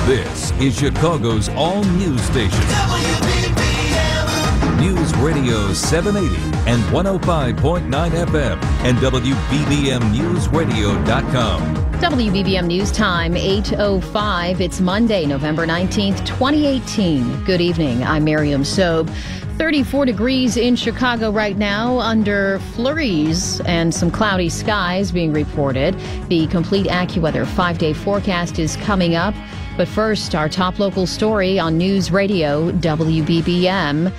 This is Chicago's all-news station. WBBM. News Radio 780 and 105.9 FM and WBBMNewsRadio.com. WBBM News Time, 8:05. It's Monday, November 19th, 2018. Good evening. I'm Miriam Sobe. 34 degrees in Chicago right now under flurries and some cloudy skies being reported. The complete AccuWeather 5-day forecast is coming up. But first, our top local story on News Radio WBBM.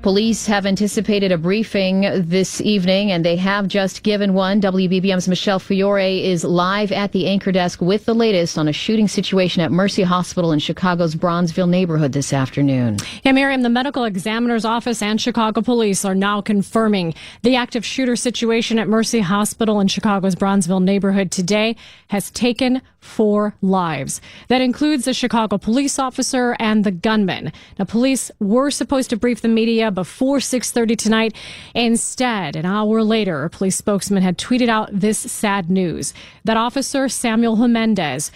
Police have anticipated a briefing this evening, and they have just given one. WBBM's Michelle Fiore is live at the anchor desk with the latest on a shooting situation at Mercy Hospital in Chicago's Bronzeville neighborhood this afternoon. Yeah, Miriam, the medical examiner's office and Chicago police are now confirming the active shooter situation at Mercy Hospital in Chicago's Bronzeville neighborhood today has taken 4 lives. That includes the Chicago police officer and the gunman. Now, police were supposed to brief the media before 6:30 tonight. Instead, an hour later, a police spokesman had tweeted out this sad news. That officer, Samuel Jimenez,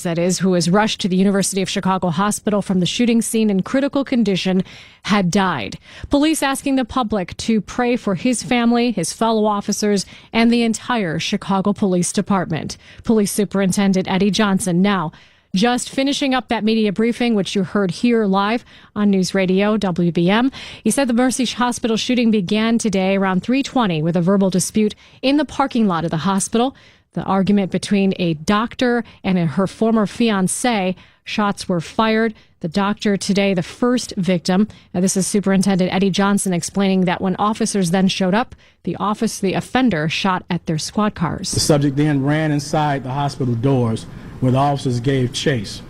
that is, who was rushed to the University of Chicago Hospital from the shooting scene in critical condition, had died. Police asking the public to pray for his family, his fellow officers, and the entire Chicago Police Department. Police Superintendent Eddie Johnson now just finishing up that media briefing, which you heard here live on News Radio WBM. He said the Mercy Hospital shooting began today around 3:20 with a verbal dispute in the parking lot of the hospital. The argument between a doctor and her former fiancé. Shots were fired. The doctor today, the first victim. This is Superintendent Eddie Johnson explaining that when officers then showed up, the offender shot at their squad cars. The subject then ran inside the hospital doors where the officers gave chase.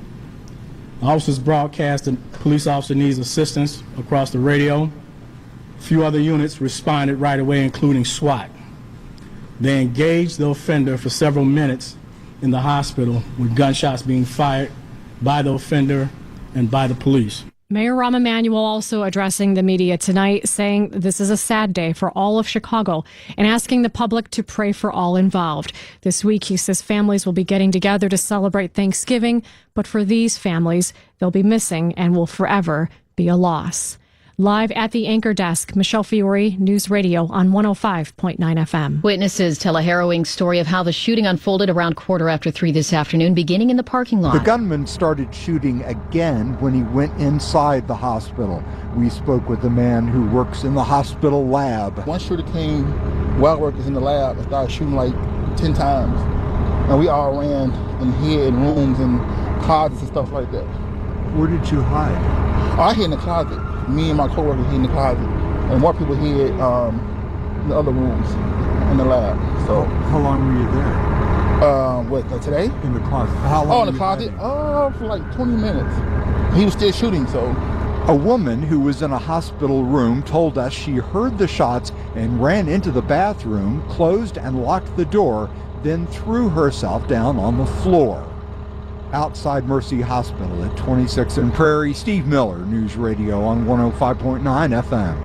The officers broadcast the police officer needs assistance across the radio. A few other units responded right away, including SWAT. They engaged the offender for several minutes in the hospital with gunshots being fired by the offender and by the police. Mayor Rahm Emanuel also addressing the media tonight, saying this is a sad day for all of Chicago and asking the public to pray for all involved. This week, he says families will be getting together to celebrate Thanksgiving, but for these families, they'll be missing and will forever be a loss. Live at the anchor desk, Michelle Fiore, News Radio on 105.9 FM. Witnesses tell a harrowing story of how the shooting unfolded around 2:45 this afternoon, beginning in the parking lot. The gunman started shooting again when he went inside the hospital. We spoke with the man who works in the hospital lab. One shooter came while workers in the lab and started shooting like 10 times. And we all ran and hid in rooms and closets and stuff like that. Where did you hide? I hid in the closet. Me and my coworker hid in the closet, and more people hid in the other rooms in the lab. So, how long were you there? Today? In the closet. How long? Oh, in the closet? For like 20 minutes. He was still shooting, so. A woman who was in a hospital room told us she heard the shots and ran into the bathroom, closed and locked the door, then threw herself down on the floor. Outside Mercy Hospital at 26th and Prairie, Steve Miller, News Radio on 105.9 FM.